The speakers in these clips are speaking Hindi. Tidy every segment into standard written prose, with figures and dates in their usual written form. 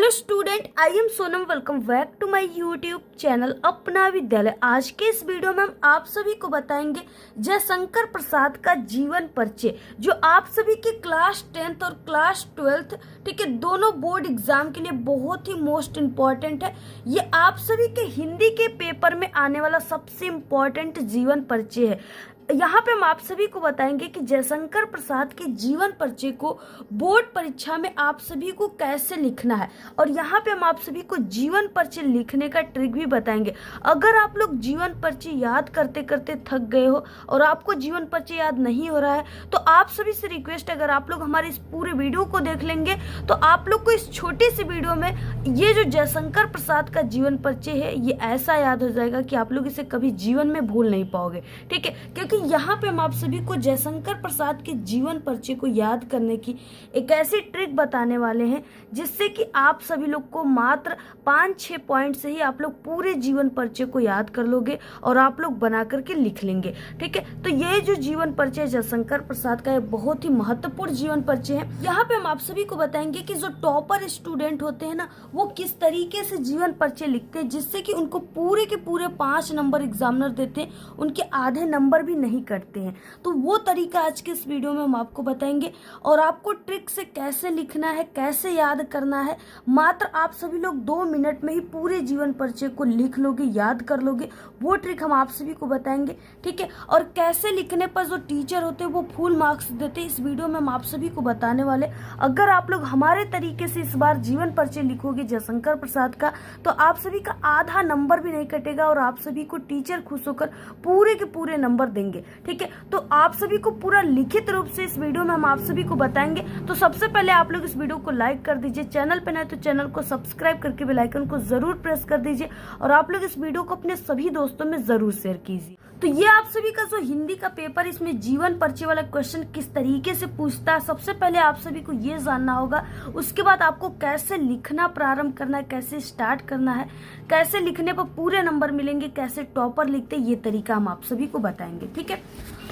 Hello student, I am Sonam. Welcome back to my YouTube channel Apna Vidyalaya. आज के इस वीडियो में हम आप सभी को बताएंगे जयशंकर प्रसाद का जीवन परिचय, जो आप सभी के क्लास 10th और क्लास 12th, ठीक है, दोनों बोर्ड एग्जाम के लिए बहुत ही मोस्ट इम्पॉर्टेंट है। ये आप सभी के हिंदी के पेपर में आने वाला सबसे इम्पोर्टेंट जीवन परिचय है। यहाँ पे हम आप सभी को बताएंगे कि जयशंकर प्रसाद के जीवन परिचय को बोर्ड परीक्षा में आप सभी को कैसे लिखना है, और यहाँ पे हम आप सभी को जीवन परिचय लिखने का ट्रिक भी बताएंगे। अगर आप लोग जीवन परिचय याद करते करते थक गए हो और आपको जीवन परिचय याद नहीं हो रहा है, तो आप सभी से रिक्वेस्ट, अगर आप लोग हमारे इस पूरे वीडियो को देख लेंगे तो आप लोग को इस छोटी सी वीडियो में ये जो जयशंकर प्रसाद का जीवन परिचय है ये ऐसा याद हो जाएगा कि आप लोग इसे कभी जीवन में भूल नहीं पाओगे। ठीक है, क्योंकि यहाँ पे हम आप सभी को जयशंकर प्रसाद के जीवन परिचय को याद करने की एक ऐसी ट्रिक बताने वाले हैं जिससे कि आप सभी लोग को मात्र 5-6 पॉइंट से ही आप लोग पूरे जीवन परिचय को याद कर लोगे और आप लोग बना करके लिख लेंगे। ठीक है, तो ये जो जीवन परिचय जयशंकर प्रसाद का बहुत ही महत्वपूर्ण जीवन परिचय है। यहाँ पे हम आप सभी को बताएंगे कि जो टॉपर स्टूडेंट होते हैं ना, वो किस तरीके से जीवन परिचय लिखते हैं जिससे कि उनको पूरे के पूरे 5 नंबर एग्जामिनर देते हैं, उनके आधे नंबर भी नहीं करते हैं। तो वो तरीका आज के इस वीडियो में हम आपको बताएंगे और आपको ट्रिक से कैसे लिखना है, कैसे याद करना है। मात्र आप सभी लोग 2 मिनट में ही पूरे जीवन परिचय को लिख लोगे, याद कर लोगे। वो ट्रिक हम आप सभी को बताएंगे। ठीक है, और कैसे लिखने पर जो टीचर होते हैं वो फुल मार्क्स देते हैं, इस वीडियो में हम आप सभी को बताने वाले। अगर आप लोग हमारे तरीके से इस बार जीवन परिचय लिखोगे जयशंकर प्रसाद का, तो आप सभी का आधा नंबर भी नहीं कटेगा और आप सभी को टीचर खुश होकर पूरे के पूरे नंबर देंगे। ठीक है, तो आप सभी को पूरा लिखित रूप से इस वीडियो में हम आप सभी को बताएंगे। तो सबसे पहले आप लोग इस वीडियो को लाइक कर दीजिए, चैनल पे नए तो चैनल को सब्सक्राइब करके बेल आइकन को जरूर प्रेस कर दीजिए और आप लोग इस वीडियो को अपने सभी दोस्तों में जरूर शेयर कीजिए। तो ये आप सभी का जो हिंदी का पेपर, इसमें जीवन परिचय वाला क्वेश्चन किस तरीके से पूछता है, सबसे पहले आप सभी को ये जानना होगा। उसके बाद आपको कैसे लिखना प्रारंभ करना है, कैसे स्टार्ट करना है, कैसे लिखने पर पूरे नंबर मिलेंगे, कैसे टॉपर लिखते, ये तरीका हम आप सभी को बताएंगे। ठीक है,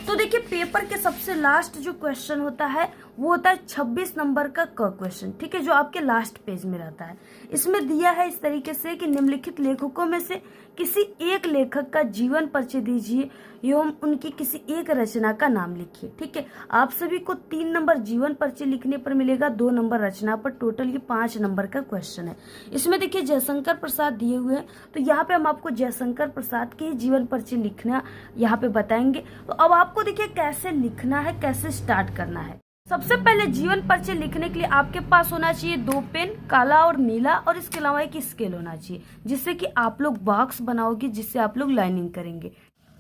तो देखिए पेपर के सबसे लास्ट जो क्वेश्चन होता है वो होता है 26 नंबर का क क्वेश्चन। ठीक है, जो आपके लास्ट पेज में रहता है। इसमें दिया है इस तरीके से कि निम्नलिखित लेखकों में से किसी एक लेखक का जीवन परिचय दीजिए एवं उनकी किसी एक रचना का नाम लिखिए। ठीक है, आप सभी को 3 नंबर जीवन परिचय लिखने पर मिलेगा, 2 नंबर रचना पर। टोटल ये 5 नंबर का क्वेश्चन है। इसमें देखिए जयशंकर प्रसाद दिए हुए हैं, तो यहाँ पे हम आपको जयशंकर प्रसाद के जीवन परिचय लिखना यहाँ पे बताएंगे। तो अब आपको देखिए कैसे लिखना है, कैसे स्टार्ट करना है। सबसे पहले जीवन परिचय लिखने के लिए आपके पास होना चाहिए 2 पेन, काला और नीला, और इसके अलावा एक स्केल होना चाहिए जिससे कि आप लोग बॉक्स बनाओगे, जिससे आप लोग लाइनिंग करेंगे।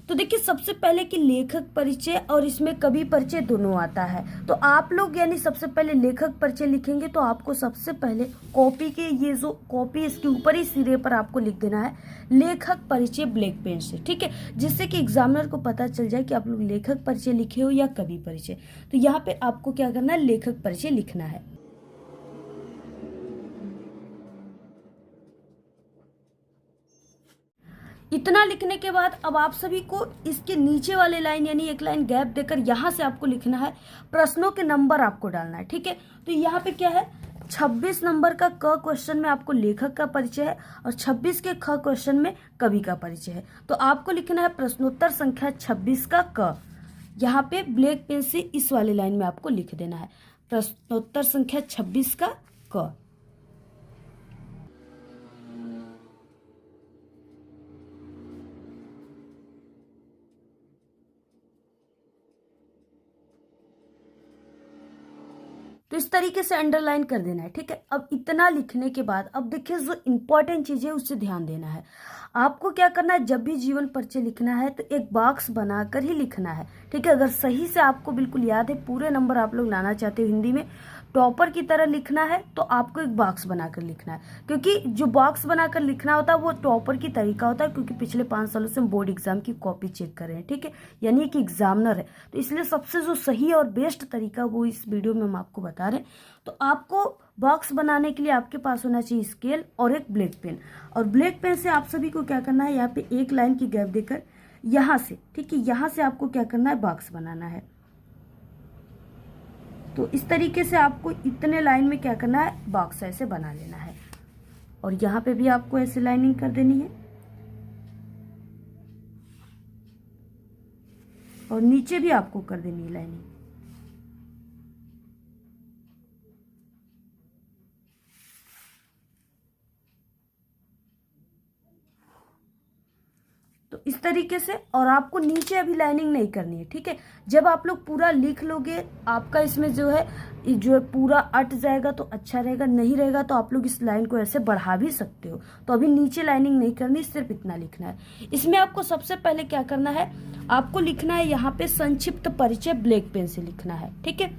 तो देखिए सबसे पहले कि लेखक परिचय और इसमें कवि परिचय दोनों आता है। तो आप लोग यानी सबसे पहले लेखक परिचय लिखेंगे तो आपको सबसे पहले कॉपी के ये जो कॉपी, इसके ऊपर ही सिरे पर आपको लिख देना है लेखक परिचय ब्लैक पेन से। ठीक है, जिससे कि एग्जामिनर को पता चल जाए कि आप लोग लेखक परिचय लिखे हो या कवि परिचय। तो यहाँ पे आपको क्या करना है, लेखक परिचय लिखना है। इतना लिखने के बाद अब आप सभी को इसके नीचे वाले लाइन यानी एक लाइन गैप देकर यहाँ से आपको लिखना है, प्रश्नों के नंबर आपको डालना है। ठीक है, तो यहाँ पे क्या है, 26 नंबर का क क्वेश्चन में आपको लेखक का परिचय है और 26 के ख क्वेश्चन में कवि का परिचय है। तो आपको लिखना है प्रश्नोत्तर संख्या 26 का क। यहाँ पे ब्लैक पेन से इस वाले लाइन में आपको लिख देना है प्रश्नोत्तर संख्या 26 का क। तो इस तरीके से अंडरलाइन कर देना है। ठीक है, अब इतना लिखने के बाद अब देखिए जो इंपॉर्टेंट चीज है उससे ध्यान देना है। आपको क्या करना है, जब भी जीवन परिचय लिखना है तो एक बॉक्स बनाकर ही लिखना है। ठीक है, अगर सही से आपको बिल्कुल याद है, पूरे नंबर आप लोग लाना चाहते हो, हिंदी में टॉपर की तरह लिखना है, तो आपको एक बॉक्स बनाकर लिखना है। क्योंकि जो बॉक्स बनाकर लिखना होता है वो टॉपर की तरीका होता है, क्योंकि पिछले 5 सालों से हम बोर्ड एग्जाम की कॉपी चेक कर रहे हैं। ठीक है, यानी कि एग्जामिनर है, तो इसलिए सबसे जो सही और बेस्ट तरीका वो इस वीडियो में हम आपको बता रहे हैं। तो आपको बॉक्स बनाने के लिए आपके पास होना चाहिए स्केल और एक ब्लैक पेन। और ब्लैक पेन से आप सभी को क्या करना है, यहाँ पे एक लाइन की गैप देकर यहाँ से, ठीक है, यहाँ से आपको क्या करना है, बॉक्स बनाना है। तो इस तरीके से आपको इतने लाइन में क्या करना है, बॉक्स ऐसे बना लेना है। और यहाँ पे भी आपको ऐसे लाइनिंग कर देनी है और नीचे भी आपको कर देनी है लाइनिंग। तो इस तरीके से, और आपको नीचे अभी लाइनिंग नहीं करनी है, ठीक है। जब आप लोग पूरा लिख लोगे आपका इसमें जो है पूरा अट जाएगा तो अच्छा रहेगा, नहीं रहेगा तो आप लोग इस लाइन को ऐसे बढ़ा भी सकते हो। तो अभी नीचे लाइनिंग नहीं करनी, सिर्फ इतना लिखना है। इसमें आपको सबसे पहले क्या करना है, आपको लिखना है यहाँ पे संक्षिप्त परिचय ब्लैक पेन से लिखना है, ठीक है।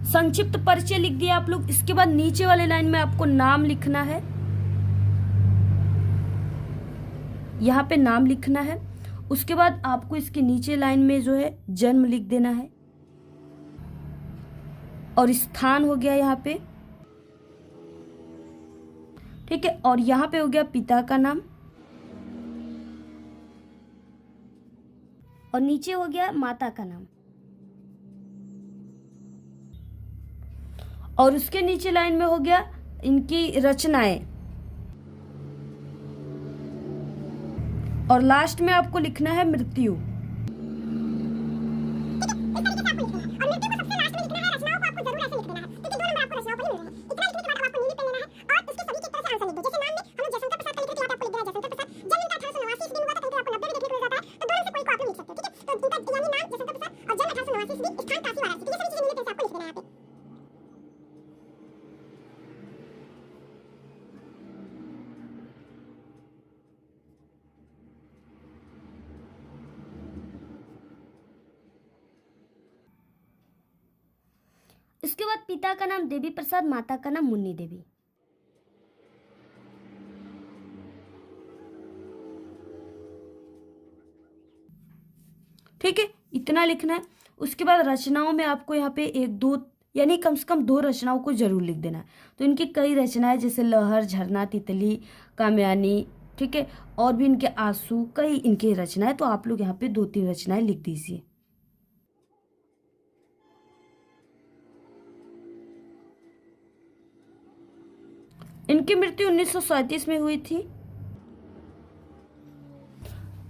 संक्षिप्त परिचय लिख दिया आप लोग। इसके बाद नीचे वाले लाइन में आपको नाम लिखना है, यहाँ पे नाम लिखना है। उसके बाद आपको इसके नीचे लाइन में जो है जन्म लिख देना है और स्थान हो गया यहाँ पे, ठीक है। और यहाँ पे हो गया पिता का नाम और नीचे हो गया माता का नाम। और उसके नीचे लाइन में हो गया इनकी रचनाएं। और लास्ट में आपको लिखना है मृत्यु। इसके बाद पिता का नाम देवी प्रसाद, माता का नाम मुन्नी देवी। ठीक है, इतना लिखना है। उसके बाद रचनाओं में आपको यहाँ पे एक दो यानी कम से कम 2 रचनाओं को जरूर लिख देना है। तो इनकी कई रचनाएं जैसे लहर, झरना, तितली, कामयानी, ठीक है, और भी इनके आंसू, कई इनकी रचनाएं। तो आप लोग यहाँ पे 2-3 रचनाएं लिख दीजिए। इनकी मृत्यु 1937 में हुई थी।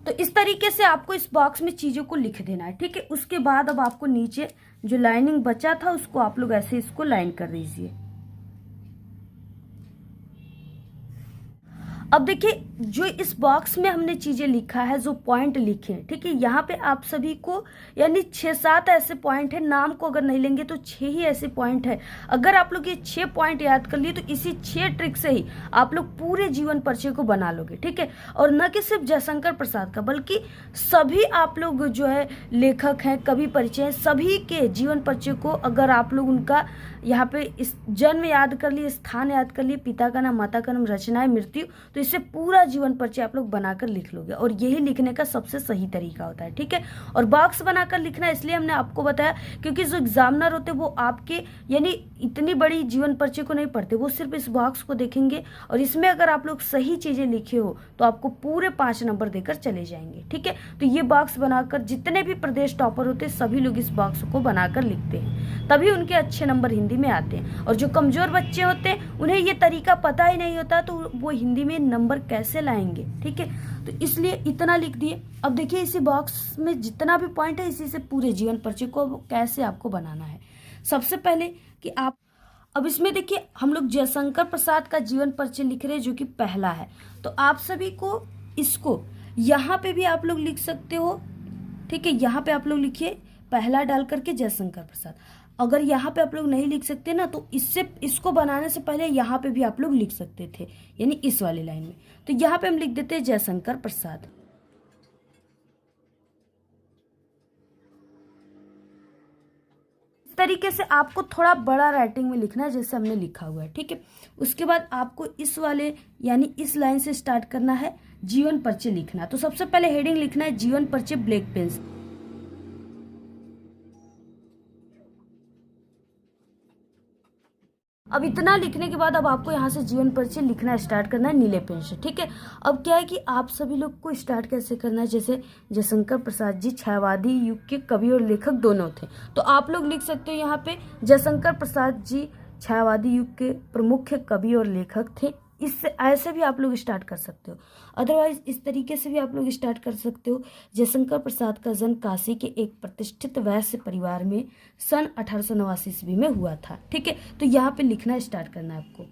तो इस तरीके से आपको इस बॉक्स में चीजों को लिख देना है, ठीक है। उसके बाद अब आपको नीचे जो लाइनिंग बचा था उसको आप लोग ऐसे इसको लाइन कर दीजिए। अब देखिए, जो इस बॉक्स में हमने चीजें लिखा है, जो पॉइंट लिखे हैं, ठीक है, यहाँ पे आप सभी को यानी 6-7 ऐसे पॉइंट है। नाम को अगर नहीं लेंगे तो 6 ही ऐसे पॉइंट है। अगर आप लोग ये 6 पॉइंट याद कर लिए तो इसी 6 ट्रिक से ही आप लोग पूरे जीवन परिचय को बना लोगे, ठीक है। और न कि सिर्फ जयशंकर प्रसाद का, बल्कि सभी आप लोग जो है लेखक हैं, कवि परिचय, सभी के जीवन परिचय को अगर आप लोग उनका यहाँ पे इस जन्म याद कर लिए, स्थान याद कर लिए, पिता का नाम, माता का नाम, रचनाएं, मृत्यु, तो इससे पूरा जीवन परिचय आप लोग बनाकर लिख लोगे। और यही लिखने का सबसे सही तरीका होता है, ठीक है। और बॉक्स बनाकर लिखना इसलिए हमने आपको बताया क्योंकि जो एग्जामिनर होते वो आपके यानी इतनी बड़ी जीवन परिचय को नहीं पढ़ते, वो सिर्फ इस बॉक्स को देखेंगे और इसमें अगर आप लोग सही चीजें लिखे हो तो आपको पूरे 5 नंबर देकर चले जाएंगे, ठीक है। तो ये बॉक्स बनाकर जितने भी प्रदेश टॉपर होते सभी लोग इस बॉक्स को बनाकर लिखते हैं, तभी उनके अच्छे नंबर हिंदी में आते हैं। और जो कमजोर बच्चे होते हैं उन्हें ये तरीका पता ही नहीं होता, तो वो हिंदी में नंबर कैसे लाएंगे, ठीक है। तो इसलिए इतना लिख दिए। अब देखिए, इसी बॉक्स में जितना भी पॉइंट है इसी से पूरे जीवन परिचय को कैसे आपको बनाना है। सबसे पहले कि आप अब इसमें देखिए हम लोग जयशंकर प्रसाद का जीवन परिचय लिख रहे हैं जो कि पहला है। तो आप सभी को इसको यहाँ पे भी आप लोग लिख सकते हो, ठीक है। यहाँ पे आप लोग लिखिए पहला डाल करके जयशंकर प्रसाद। अगर यहाँ पे आप लोग नहीं लिख सकते ना तो इसको बनाने से पहले यहाँ पे भी आप लोग लिख सकते थे, यानी इस वाली लाइन में। तो यहाँ पे हम लिख देते हैं जयशंकर प्रसाद। इस तरीके से आपको थोड़ा बड़ा राइटिंग में लिखना है जैसे हमने लिखा हुआ है, ठीक है। उसके बाद आपको इस वाले यानी इस लाइन से स्टार्ट करना है जीवन परिचय लिखना। तो सबसे पहले हेडिंग लिखना है जीवन परिचय ब्लैक पेन से। अब इतना लिखने के बाद अब आपको यहाँ से जीवन परिचय लिखना स्टार्ट करना है नीले पेन से, ठीक है। अब क्या है कि आप सभी लोग को स्टार्ट कैसे करना है, जैसे जयशंकर प्रसाद जी छायावादी युग के कवि और लेखक दोनों थे, तो आप लोग लिख सकते हो यहाँ पे जयशंकर प्रसाद जी छायावादी युग के प्रमुख कवि और लेखक थे। इससे ऐसे भी आप लोग स्टार्ट कर सकते हो, अदरवाइज इस तरीके से भी आप लोग स्टार्ट कर सकते हो। जयशंकर प्रसाद का जन्म काशी के एक प्रतिष्ठित वैश्य परिवार में सन 1889 ईस्वी में हुआ था, ठीक है। तो यहाँ पे लिखना स्टार्ट करना है आपको।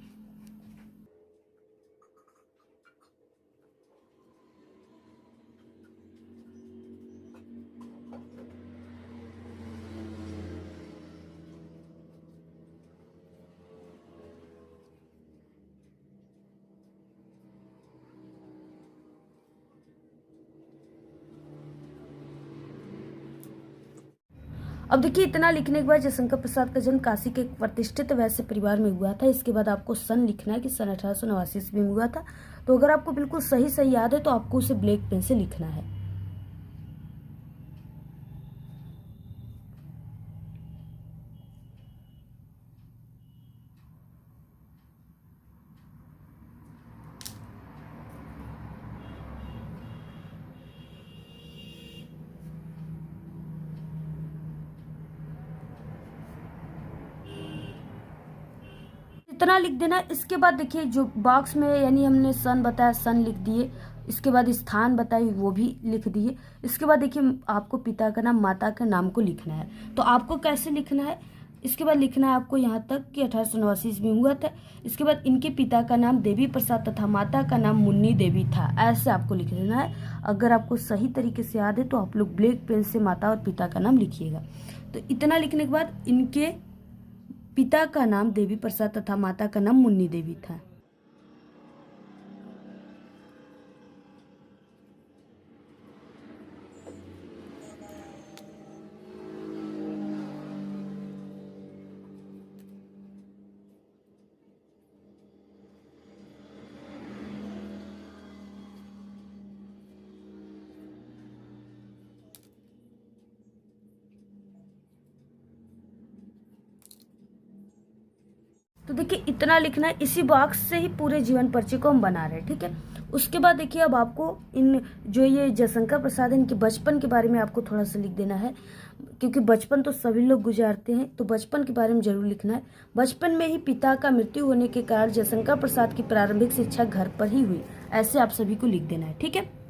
अब देखिए इतना लिखने के बाद जयशंकर प्रसाद का जन्म काशी के एक प्रतिष्ठित वैश्य परिवार में हुआ था। इसके बाद आपको सन लिखना है कि सन 1889 ईस्वी में हुआ था। तो अगर आपको बिल्कुल सही सही याद है तो आपको उसे ब्लैक पेन से लिखना है। इतना लिख देना। इसके बाद देखिए जो बॉक्स में यानी हमने सन बताया सन लिख दिए, इसके बाद स्थान बताई वो भी लिख दिए। इसके बाद देखिए आपको पिता का नाम माता का नाम को लिखना है। तो आपको कैसे लिखना है, इसके बाद लिखना है आपको यहाँ तक कि 1889 ईस्वी में हुआ था। इसके बाद इनके पिता का नाम देवी प्रसाद तथा माता का नाम मुन्नी देवी था, ऐसे आपको लिख देना है। अगर आपको सही तरीके से याद है तो आप लोग ब्लैक पेन से माता और पिता का नाम लिखिएगा। तो इतना लिखने के बाद इनके पिता का नाम देवी प्रसाद तथा माता का नाम मुन्नी देवी था। तो देखिए इतना लिखना है। इसी बॉक्स से ही पूरे जीवन परिचय को हम बना रहे हैं, ठीक है। उसके बाद देखिए अब आपको इन जो ये जयशंकर प्रसाद है इनके बचपन के बारे में आपको थोड़ा सा लिख देना है, क्योंकि बचपन तो सभी लोग गुजारते हैं, तो बचपन के बारे में जरूर लिखना है। बचपन में ही पिता का मृत्यु होने के कारण जयशंकर प्रसाद की प्रारंभिक शिक्षा घर पर ही हुई, ऐसे आप सभी को लिख देना है, ठीक है।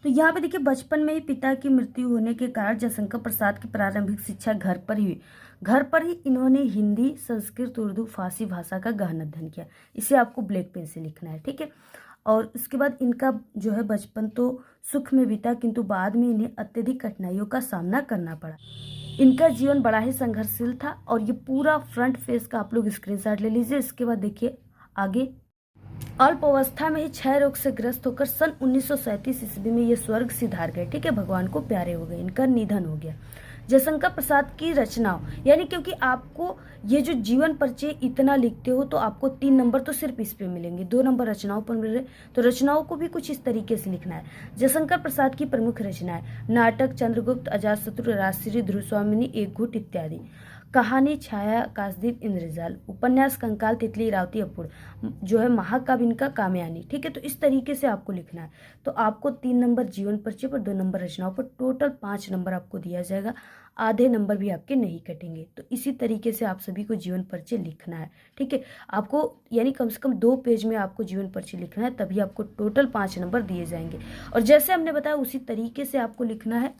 तो यहाँ पे देखिए बचपन में ही पिता की मृत्यु होने के कारण जयशंकर प्रसाद की प्रारंभिक शिक्षा घर पर ही हुई। घर पर ही इन्होंने हिंदी, संस्कृत, उर्दू, फारसी भाषा का गहन अध्ययन किया। इसे आपको ब्लैक पेन से लिखना है, ठीक है। और उसके बाद इनका जो है बचपन तो सुख में बीता, किंतु बाद में इन्हें अत्यधिक कठिनाइयों का सामना करना पड़ा। इनका जीवन बड़ा ही संघर्षशील था। और ये पूरा फ्रंट फेस का आप लोग स्क्रीनशॉट ले लीजिए। इसके बाद देखिए आगे, अल्प अवस्था में ही क्षय रोग से ग्रस्त होकर सन 1937 ईस्वी में ये स्वर्ग सिधार गए, ठीक है, भगवान को प्यारे हो गए, इनका निधन हो गया। जयशंकर प्रसाद की रचनाओं, यानी क्योंकि आपको ये जो जीवन परिचय इतना लिखते हो तो आपको 3 नंबर तो सिर्फ इस पे मिलेंगे, 2 नंबर रचनाओं पर मिल रहे, तो रचनाओं को भी कुछ इस तरीके से लिखना है। जयशंकर प्रसाद की प्रमुख रचनाएं: नाटक चंद्रगुप्त, अजातशत्रु, राजश्री, ध्रुवस्वामिनी, एक घूट इत्यादि। कहानी छाया, आकाशदीप, इंद्रजाल। उपन्यास कंकाल, तितली, इरावती, अपूर्ण। जो है महाकाव्य इनका कामयानी, ठीक है। तो इस तरीके से आपको लिखना है। तो आपको 3 नंबर जीवन परिचय पर, 2 नंबर रचनाओं पर, टोटल 5 नंबर आपको दिया जाएगा। आधे नंबर भी आपके नहीं कटेंगे। तो इसी तरीके से आप सभी को जीवन परिचय लिखना है, ठीक है। आपको यानी कम से कम 2 पेज में आपको जीवन परिचय लिखना है, तभी आपको टोटल 5 नंबर दिए जाएंगे। और जैसे हमने बताया उसी तरीके से आपको लिखना है।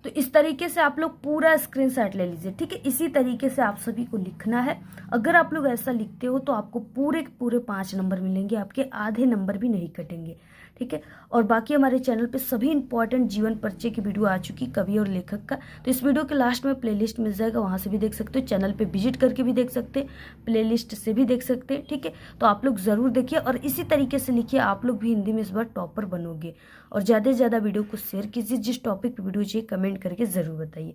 तो इस तरीके से आप लोग पूरा स्क्रीनशॉट ले लीजिए, ठीक है। इसी तरीके से आप सभी को लिखना है। अगर आप लोग ऐसा लिखते हो तो आपको पूरे 5 नंबर मिलेंगे, आपके आधे नंबर भी नहीं कटेंगे, ठीक है। और बाकी हमारे चैनल पे सभी इंपॉर्टेंट जीवन परिचय की वीडियो आ चुकी, कवि और लेखक का। तो इस वीडियो के लास्ट में प्लेलिस्ट मिल जाएगा, वहाँ से भी देख सकते हो, चैनल पे विजिट करके भी देख सकते हैं, प्लेलिस्ट से भी देख सकते हैं, ठीक है। तो आप लोग ज़रूर देखिए और इसी तरीके से लिखिए, आप लोग भी हिंदी में इस बार टॉपर बनोगे। और ज़्यादा से ज़्यादा वीडियो को शेयर कीजिए, जिस टॉपिक पर वीडियो चाहिए कमेंट करके ज़रूर बताइए।